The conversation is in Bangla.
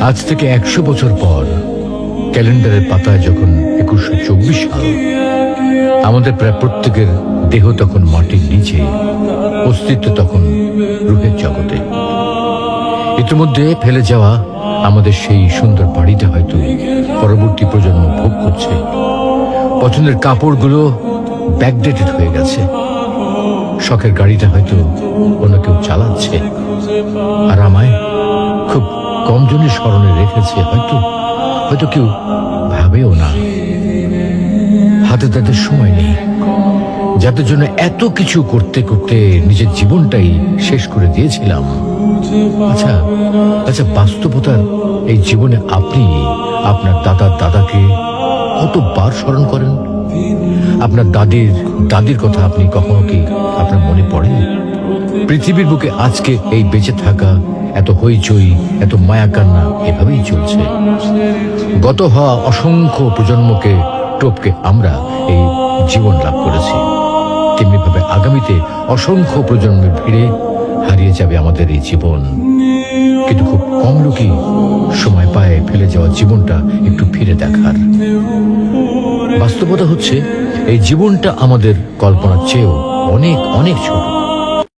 আজ থেকে 100 বছর পর ক্যালেন্ডারের পাতায় যখন 2124 সাল, আমাদের প্রায় প্রত্যেকের দেহ তখন মাটির নিচে, অস্তিত্ব তখন রূহের জগতে। ইতিমধ্যে ফেলে যাওয়া আমাদের সেই সুন্দর বাড়িতে হয়তো পরবর্তী প্রজন্ম ভোগ করছে। পছন্দের কাপড়গুলো ব্যাকডেটেড হয়ে গেছে। শখের গাড়িটা হয়তো অন্য কেউ চালাচ্ছে, আর আমায় খুব কম জনের স্মরণে রেখেছে। হয়তো কেউ ভাবেও না। হাতে তাদের সময় নেই, যাদের জন্য এত কিছু করতে করতে নিজের জীবনটাই শেষ করে দিয়েছিলাম। আচ্ছা, বাস্তবতার এই জীবনে আপনি আপনার দাদাকে কতবার স্মরণ করেন? আপনার দাদির কথা আপনি কখনো কি আপনার মনে পড়ে? পৃথিবীর বুকে আজকে এই বেঁচে থাকা, এত হইচই, এত মায়া কান্না এভাবেই চলছে। গত হওয়া অসংখ্য প্রজন্মকে টপকে আমরা এই জীবন লাভ করেছি। তেমনিভাবে আগামীতে অসংখ্য প্রজন্মের ভিড়ে হারিয়ে যাবে আমাদের এই জীবন। কিন্তু খুব কম লোকই সময় পায় ফেলে যাওয়া জীবনটা একটু ফিরে দেখার। বাস্তবতা হচ্ছে এই জীবনটা আমাদের কল্পনার চেয়েও অনেক অনেক ছোট।